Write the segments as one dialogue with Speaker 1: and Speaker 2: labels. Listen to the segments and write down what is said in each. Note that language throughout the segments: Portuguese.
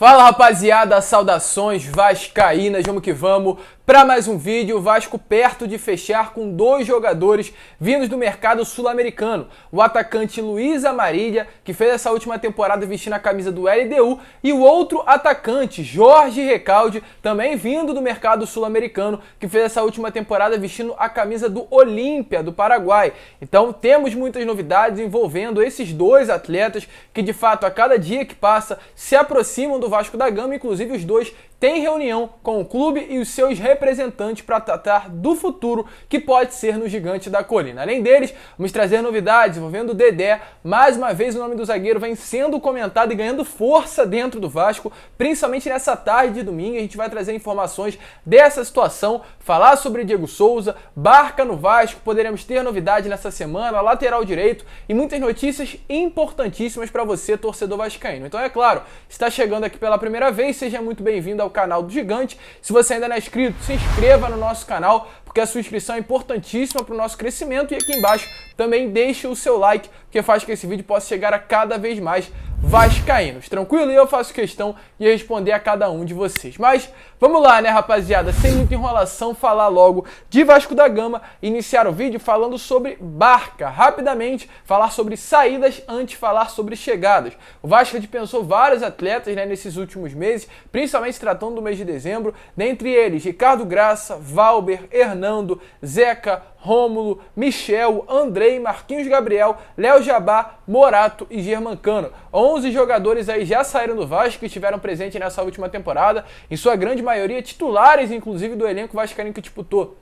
Speaker 1: Fala rapaziada, saudações vascaínas, vamos que vamos para mais um vídeo. O Vasco perto de fechar com dois jogadores vindos do mercado sul-americano. O atacante Luiz Amarília, que fez essa última temporada vestindo a camisa do LDU, e o outro atacante, Jorge Recalde, também vindo do mercado sul-americano, que fez essa última temporada vestindo a camisa do Olímpia, do Paraguai. Então temos muitas novidades envolvendo esses dois atletas que de fato a cada dia que passa se aproximam do Vasco da Gama. Inclusive os dois têm reunião com o clube e os seus representantes para tratar do futuro que pode ser no Gigante da Colina. Além deles, vamos trazer novidades envolvendo o Dedé. Mais uma vez o nome do zagueiro vem sendo comentado e ganhando força dentro do Vasco, principalmente nessa tarde de domingo. A gente vai trazer informações dessa situação, falar sobre Diego Souza, Barca no Vasco, poderemos ter novidade nessa semana, lateral direito e muitas notícias importantíssimas para você, torcedor vascaíno. Então é claro, está chegando aqui pela primeira vez, seja muito bem-vindo ao canal do Gigante. Se você ainda não é inscrito, se inscreva no nosso canal, porque a sua inscrição é importantíssima para o nosso crescimento. E aqui embaixo também deixe o seu like, que faz com que esse vídeo possa chegar a cada vez mais vascaínos. Tranquilo? E eu faço questão de responder a cada um de vocês. Mas vamos lá, né, rapaziada? Sem muita enrolação, falar logo de Vasco da Gama. Iniciar o vídeo falando sobre Barca. Rapidamente, falar sobre saídas antes de falar sobre chegadas. O Vasco dispensou vários atletas, né, nesses últimos meses, principalmente tratando do mês de dezembro. Dentre eles, Ricardo Graça, Valber, Hernando, Zeca, Rômulo, Michel, Andrei, Marquinhos Gabriel, Léo Jabá, Morato e Germancano. 11 jogadores aí já saíram do Vasco e estiveram presentes nessa última temporada, em sua grande maioria titulares, inclusive do elenco vascaíno que disputou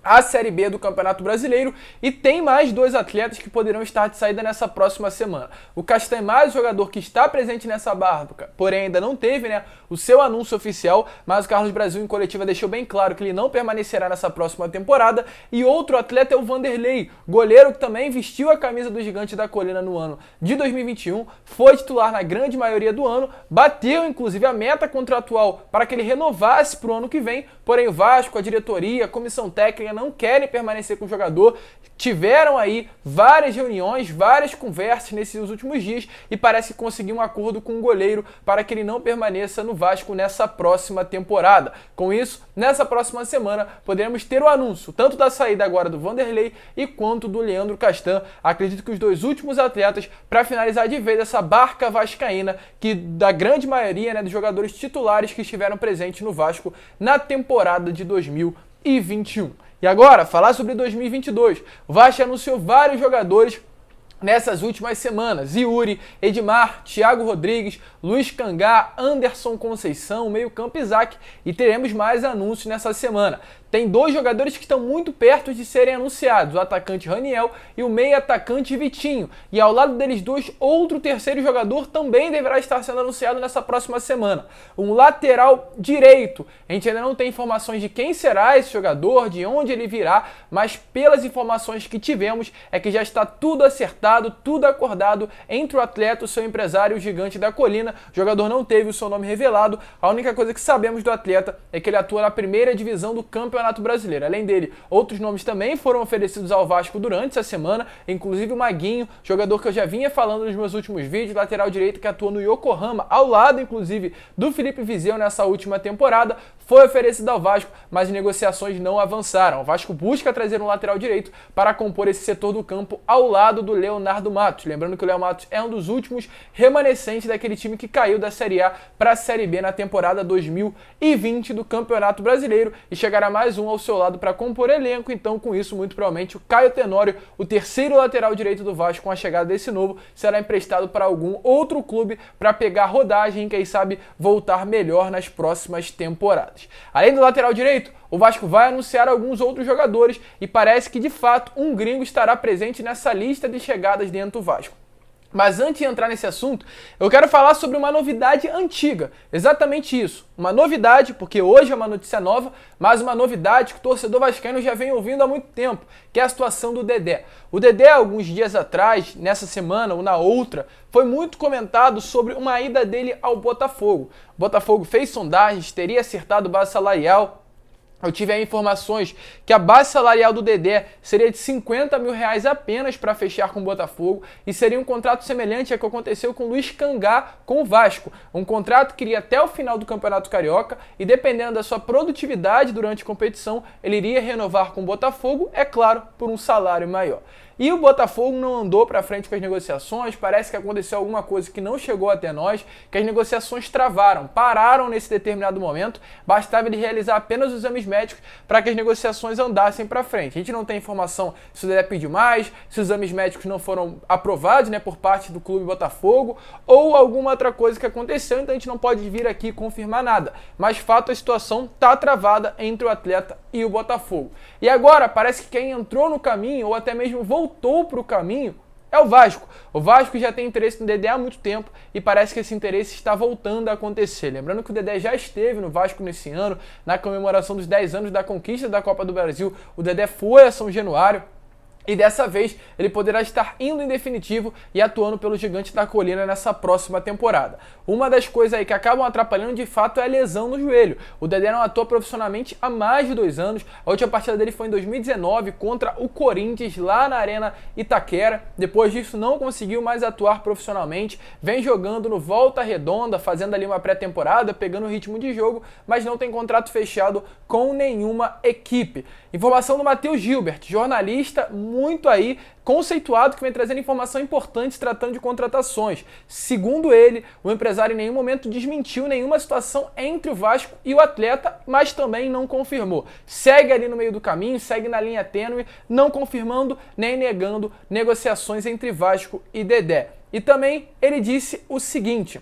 Speaker 1: a Série B do Campeonato Brasileiro, e tem mais dois atletas que poderão estar de saída nessa próxima semana. O Castanho, mais jogador que está presente nessa barca, porém ainda não teve, né, o seu anúncio oficial, mas o Carlos Brasil em coletiva deixou bem claro que ele não permanecerá nessa próxima temporada. E outro atleta é o Vanderlei, goleiro que também vestiu a camisa do Gigante da Colina no ano de 2021, foi titular na grande maioria do ano, bateu inclusive a meta contratual para que ele renovasse para o ano que vem, porém o Vasco, a diretoria, a comissão técnica não querem permanecer com o jogador. Tiveram aí várias reuniões, várias conversas nesses últimos dias e parece que conseguiu um acordo com o goleiro para que ele não permaneça no Vasco nessa próxima temporada. Com isso, nessa próxima semana poderemos ter o anúncio tanto da saída agora do Vanderlei e quanto do Leandro Castan. Acredito que os dois últimos atletas para finalizar de vez essa barca vascaína, que da grande maioria, né, dos jogadores titulares que estiveram presentes no Vasco na temporada de 2021. E agora, falar sobre 2022. O Vasco anunciou vários jogadores nessas últimas semanas: Yuri, Edmar, Thiago Rodrigues, Luiz Cangá, Anderson Conceição, meio-campo Isaac, e teremos mais anúncios nessa semana. Tem dois jogadores que estão muito perto de serem anunciados, o atacante Raniel e o meio-atacante Vitinho. E ao lado deles dois, outro terceiro jogador também deverá estar sendo anunciado nessa próxima semana. Um lateral direito. A gente ainda não tem informações de quem será esse jogador, de onde ele virá, mas pelas informações que tivemos é que já está tudo acertado, tudo acordado entre o atleta, o seu empresário e o Gigante da Colina. O jogador não teve o seu nome revelado. A única coisa que sabemos do atleta é que ele atua na primeira divisão do Campeonato Brasileiro. Além dele, outros nomes também foram oferecidos ao Vasco durante essa semana, inclusive o Maguinho, jogador que eu já vinha falando nos meus últimos vídeos, lateral direito que atua no Yokohama, ao lado inclusive do Felipe Viseu nessa última temporada, foi oferecido ao Vasco, mas negociações não avançaram. O Vasco busca trazer um lateral direito para compor esse setor do campo ao lado do Leonardo Matos. Lembrando que o Léo Matos é um dos últimos remanescentes daquele time que caiu da Série A para a Série B na temporada 2020 do Campeonato Brasileiro, e chegará mais um ao seu lado para compor elenco. Então, com isso, muito provavelmente o Caio Tenório, o terceiro lateral direito do Vasco, com a chegada desse novo, será emprestado para algum outro clube para pegar rodagem e, quem sabe, voltar melhor nas próximas temporadas. Além do lateral direito, o Vasco vai anunciar alguns outros jogadores e parece que, de fato, um gringo estará presente nessa lista de chegadas dentro do Vasco. Mas antes de entrar nesse assunto, eu quero falar sobre uma novidade antiga. Exatamente isso. Uma novidade, porque hoje é uma notícia nova, mas uma novidade que o torcedor vascaíno já vem ouvindo há muito tempo, que é a situação do Dedé. O Dedé, alguns dias atrás, nessa semana ou na outra, foi muito comentado sobre uma ida dele ao Botafogo. O Botafogo fez sondagens, teria acertado base salarial Eu tive aí informações que a base salarial do Dedé seria de R$50 mil apenas para fechar com o Botafogo e seria um contrato semelhante ao que aconteceu com o Luiz Cangá com o Vasco. Um contrato que iria até o final do Campeonato Carioca e, dependendo da sua produtividade durante a competição, ele iria renovar com o Botafogo, é claro, por um salário maior. E o Botafogo não andou para frente com as negociações, parece que aconteceu alguma coisa que não chegou até nós, que as negociações travaram, pararam nesse determinado momento, bastava ele realizar apenas os exames médicos para que as negociações andassem para frente. A gente não tem informação se o Dedé pediu mais, se os exames médicos não foram aprovados, por parte do clube Botafogo, ou alguma outra coisa que aconteceu, então a gente não pode vir aqui confirmar nada. Mas fato, a situação está travada entre o atleta e o Botafogo. E agora parece que quem entrou no caminho, ou até mesmo voltou para o caminho, é o Vasco. O Vasco já tem interesse no Dedé há muito tempo e parece que esse interesse está voltando a acontecer. Lembrando que o Dedé já esteve no Vasco nesse ano, na comemoração dos 10 anos da conquista da Copa do Brasil. O Dedé foi a São Januário. E dessa vez ele poderá estar indo em definitivo e atuando pelo Gigante da Colina nessa próxima temporada. Uma das coisas aí que acabam atrapalhando de fato é a lesão no joelho. O Dedé não atua profissionalmente há mais de 2 anos. A última partida dele foi em 2019 contra o Corinthians lá na Arena Itaquera. Depois disso não conseguiu mais atuar profissionalmente. Vem jogando no Volta Redonda, fazendo ali uma pré-temporada, pegando o ritmo de jogo, mas não tem contrato fechado com nenhuma equipe. Informação do Matheus Gilbert, jornalista muito aí conceituado, que vem trazendo informação importante tratando de contratações. Segundo ele, o empresário em nenhum momento desmentiu nenhuma situação entre o Vasco e o atleta, mas também não confirmou. Segue ali no meio do caminho, segue na linha tênue, não confirmando nem negando negociações entre Vasco e Dedé. E também ele disse o seguinte,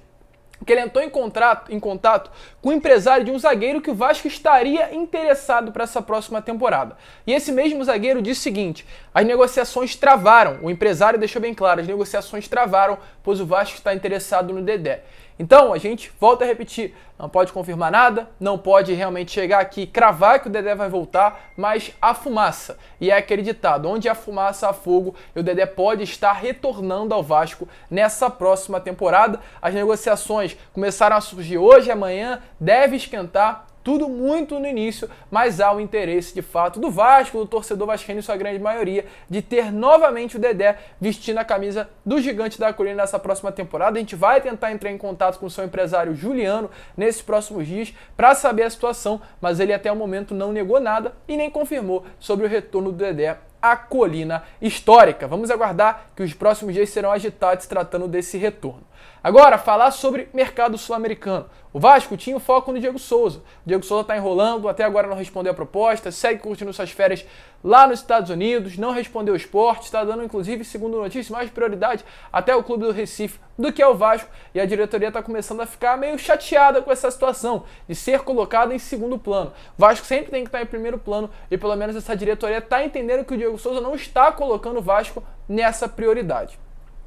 Speaker 1: que ele entrou em contato com o empresário de um zagueiro que o Vasco estaria interessado para essa próxima temporada. E esse mesmo zagueiro disse o seguinte: as negociações travaram. O empresário deixou bem claro, as negociações travaram, pois o Vasco está interessado no Dedé. Então, a gente volta a repetir, não pode confirmar nada, não pode realmente chegar aqui e cravar que o Dedé vai voltar, mas há fumaça. E é aquele ditado, onde há fumaça há fogo, e o Dedé pode estar retornando ao Vasco nessa próxima temporada. As negociações começaram a surgir hoje e amanhã, deve esquentar. Tudo muito no início, mas há o interesse de fato do Vasco, do torcedor vascaíno em sua grande maioria, de ter novamente o Dedé vestindo a camisa do Gigante da Colina nessa próxima temporada. A gente vai tentar entrar em contato com o seu empresário Juliano nesses próximos dias para saber a situação, mas ele até o momento não negou nada e nem confirmou sobre o retorno do Dedé à Colina Histórica. Vamos aguardar que os próximos dias serão agitados tratando desse retorno. Agora, falar sobre mercado sul-americano. O Vasco tinha o foco no Diego Souza. O Diego Souza está enrolando, até agora não respondeu a proposta, segue curtindo suas férias lá nos Estados Unidos, não respondeu o esporte, está dando, inclusive, segundo notícia, mais prioridade até o clube do Recife do que ao Vasco, e a diretoria está começando a ficar meio chateada com essa situação, de ser colocada em segundo plano. O Vasco sempre tem que estar em primeiro plano, e pelo menos essa diretoria está entendendo que o Diego Souza não está colocando o Vasco nessa prioridade.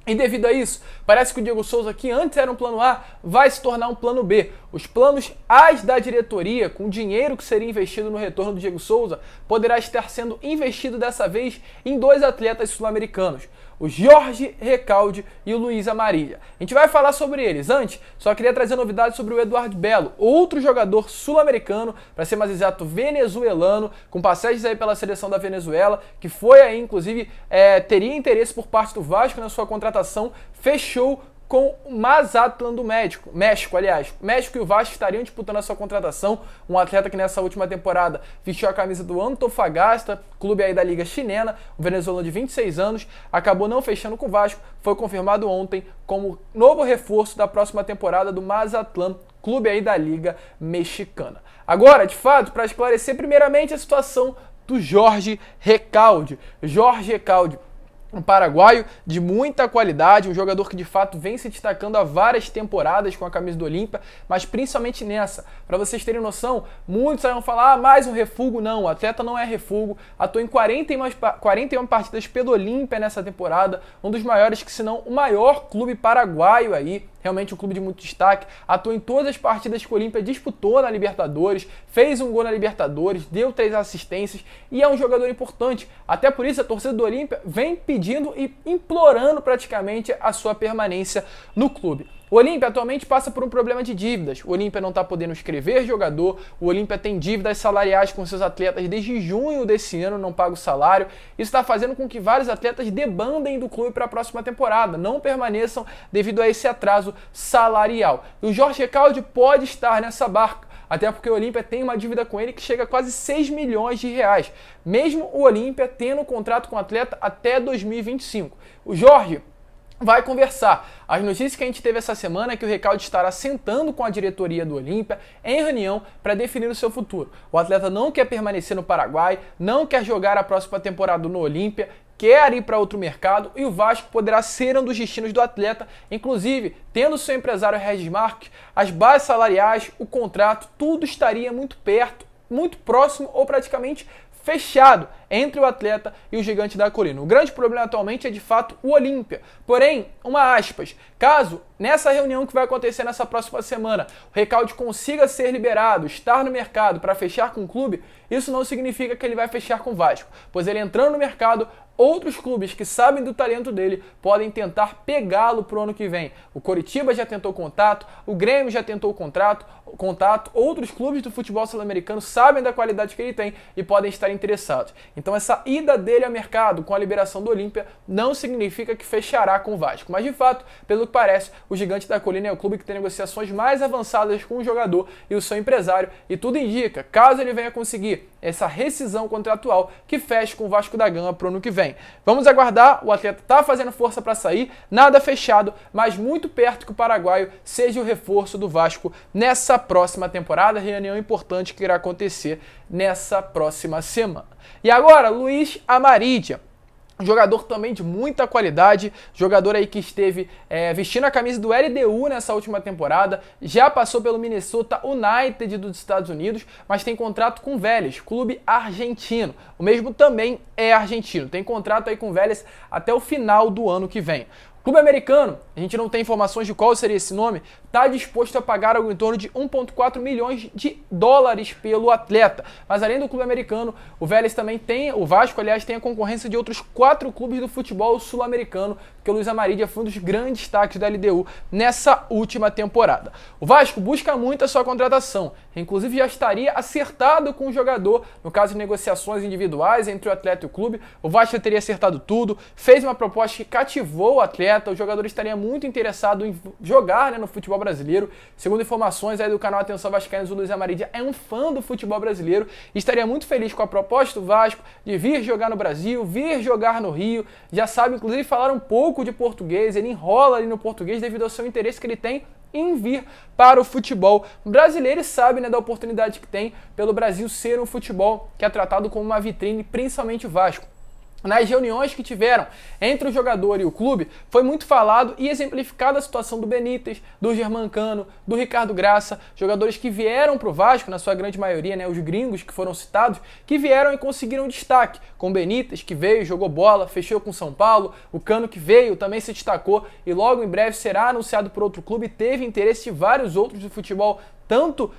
Speaker 1: E devido a isso, parece que o Diego Souza, que antes era um plano A, vai se tornar um plano B. Os planos As da diretoria, com o dinheiro que seria investido no retorno do Diego Souza, poderá estar sendo investido dessa vez em 2 atletas sul-americanos, o Jorge Recalde e o Luiz Amarília. A gente vai falar sobre eles. Antes, só queria trazer novidades sobre o Eduardo Belo, outro jogador sul-americano, para ser mais exato, venezuelano, com passagens aí pela seleção da Venezuela, que foi aí, inclusive, teria interesse por parte do Vasco na sua contratação, fechou com o Mazatlán do México, México e o Vasco estariam disputando a sua contratação, um atleta que nessa última temporada vestiu a camisa do Antofagasta, clube aí da Liga Chilena, um venezuelano de 26 anos, acabou não fechando com o Vasco, foi confirmado ontem como novo reforço da próxima temporada do Mazatlán, clube aí da Liga Mexicana. Agora, de fato, para esclarecer primeiramente a situação do Jorge Recalde. Um paraguaio de muita qualidade, um jogador que de fato vem se destacando há várias temporadas com a camisa do Olímpia, mas principalmente nessa. Para vocês terem noção, muitos vão falar, mais um refúgio. Não, o atleta não é refúgio, atuou em 41 partidas pelo Olímpia nessa temporada, um dos maiores, que se não o maior clube paraguaio aí, realmente um clube de muito destaque, atuou em todas as partidas que o Olímpia disputou na Libertadores, fez um gol na Libertadores, deu 3 assistências e é um jogador importante. Até por isso a torcida do Olímpia vem pedindo e implorando praticamente a sua permanência no clube. O Olímpia atualmente passa por um problema de dívidas. O Olímpia não está podendo inscrever jogador, o Olímpia tem dívidas salariais com seus atletas desde junho desse ano, não paga o salário. Isso está fazendo com que vários atletas debandem do clube para a próxima temporada, não permaneçam devido a esse atraso salarial. E o Jorge Recalde pode estar nessa barca, até porque o Olímpia tem uma dívida com ele que chega a quase 6 milhões de reais, mesmo o Olímpia tendo um contrato com o atleta até 2025. O Jorge vai conversar. As notícias que a gente teve essa semana é que o Recalde estará sentando com a diretoria do Olímpia em reunião para definir o seu futuro. O atleta não quer permanecer no Paraguai, não quer jogar a próxima temporada no Olímpia, quer ir para outro mercado e o Vasco poderá ser um dos destinos do atleta, inclusive tendo seu empresário Regis Marques, as bases salariais, o contrato, tudo estaria muito perto, muito próximo ou praticamente fechado entre o atleta e o Gigante da Colina. O grande problema atualmente é de fato o Olímpia. Porém, uma aspas, caso nessa reunião que vai acontecer nessa próxima semana, o Recalde consiga ser liberado, estar no mercado para fechar com o clube, isso não significa que ele vai fechar com o Vasco, pois ele entrando no mercado, outros clubes que sabem do talento dele podem tentar pegá-lo para o ano que vem. O Coritiba já tentou contato, o Grêmio já tentou contato, outros clubes do futebol sul-americano sabem da qualidade que ele tem e podem estar interessados. Então essa ida dele ao mercado com a liberação do Olímpia não significa que fechará com o Vasco. Mas de fato, pelo que parece, o Gigante da Colina é o clube que tem negociações mais avançadas com o jogador e o seu empresário, e tudo indica, caso ele venha conseguir essa rescisão contratual, que feche com o Vasco da Gama para o ano que vem. Vamos aguardar, o atleta está fazendo força para sair, nada fechado, mas muito perto que o paraguaio seja o reforço do Vasco nessa próxima temporada, reunião importante que irá acontecer nessa próxima semana. E agora, Luiz Amarídia. Jogador também de muita qualidade, jogador aí que esteve vestindo a camisa do LDU nessa última temporada, já passou pelo Minnesota United dos Estados Unidos, mas tem contrato com o Vélez, clube argentino. O mesmo também é argentino, tem contrato aí com o Vélez até o final do ano que vem. O clube americano, a gente não tem informações de qual seria esse nome, está disposto a pagar algo em torno de 1,4 milhões de dólares pelo atleta. Mas além do clube americano, o Vélez também tem, o Vasco, aliás, tem a concorrência de outros 4 clubes do futebol sul-americano, porque o Luiz Amarídia foi um dos grandes destaques da LDU nessa última temporada. O Vasco busca muito a sua contratação, inclusive já estaria acertado com o jogador, no caso de negociações individuais entre o atleta e o clube, o Vasco já teria acertado tudo, fez uma proposta que cativou o atleta, o jogador estaria muito interessado em jogar, no futebol brasileiro. Segundo informações aí do canal Atenção Vascaínos, o Luiz Amarídia é um fã do futebol brasileiro e estaria muito feliz com a proposta do Vasco de vir jogar no Brasil, vir jogar no Rio. Já sabe, inclusive, falar um pouco de português, ele enrola ali no português devido ao seu interesse que ele tem em vir para o futebol brasileiro e sabe, da oportunidade que tem pelo Brasil ser um futebol que é tratado como uma vitrine, principalmente o Vasco. Nas reuniões que tiveram entre o jogador e o clube, foi muito falado e exemplificada a situação do Benítez, do Germancano, do Ricardo Graça, jogadores que vieram para o Vasco, na sua grande maioria, os gringos que foram citados, que vieram e conseguiram destaque, com o Benítez, que veio, jogou bola, fechou com São Paulo, o Cano, que veio, também se destacou e logo em breve será anunciado por outro clube, teve interesse de vários outros do futebol tanto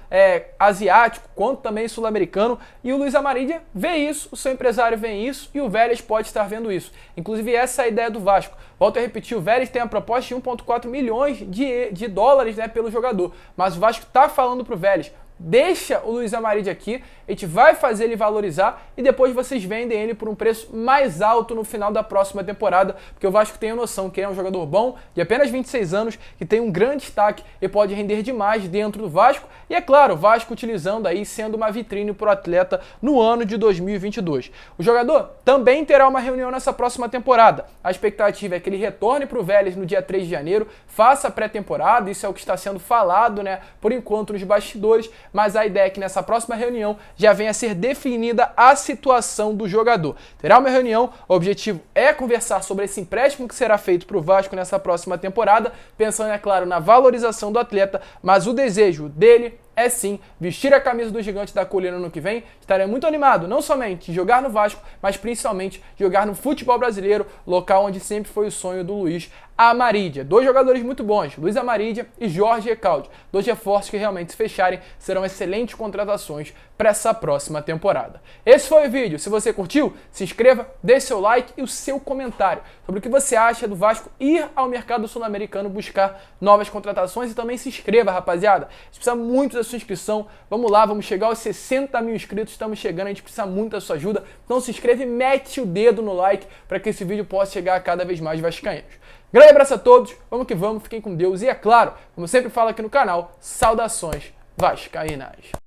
Speaker 1: asiático quanto também sul-americano, e o Luiz Amarídia vê isso, o seu empresário vê isso e o Vélez pode estar vendo isso. Inclusive essa é a ideia do Vasco. Volto a repetir, o Vélez tem a proposta de 1,4 milhões de dólares pelo jogador, mas o Vasco está falando para o Vélez, deixa o Luiz Amarídia aqui, a gente vai fazer ele valorizar e depois vocês vendem ele por um preço mais alto no final da próxima temporada, porque o Vasco tem a noção que ele é um jogador bom, de apenas 26 anos, que tem um grande destaque e pode render demais dentro do Vasco, e é claro, o Vasco utilizando aí, sendo uma vitrine para o atleta no ano de 2022. O jogador também terá uma reunião nessa próxima temporada, a expectativa é que ele retorne para o Vélez no dia 3 de janeiro, faça a pré-temporada, isso é o que está sendo falado, por enquanto nos bastidores, mas a ideia é que nessa próxima reunião já venha a ser definida a situação do jogador. Terá uma reunião, o objetivo é conversar sobre esse empréstimo que será feito para o Vasco nessa próxima temporada, pensando, é claro, na valorização do atleta, mas o desejo dele é sim vestir a camisa do Gigante da Colina no que vem. Estarei muito animado, não somente de jogar no Vasco, mas principalmente jogar no futebol brasileiro, local onde sempre foi o sonho do Luiz Amarídia. Dois jogadores muito bons, Luiz Amarídia e Jorge Recalde. Dois reforços que realmente, se fecharem, serão excelentes contratações para essa próxima temporada. Esse foi o vídeo. Se você curtiu, se inscreva, deixe seu like e o seu comentário sobre o que você acha do Vasco ir ao mercado sul-americano buscar novas contratações, e também se inscreva, rapaziada. A gente precisa muito da sua inscrição. Vamos lá, vamos chegar aos 60 mil inscritos, estamos chegando, a gente precisa muito da sua ajuda. Então se inscreve e mete o dedo no like para que esse vídeo possa chegar a cada vez mais vascaínos. Grande abraço a todos, vamos que vamos, fiquem com Deus e, é claro, como eu sempre falo aqui no canal, saudações vascaínas.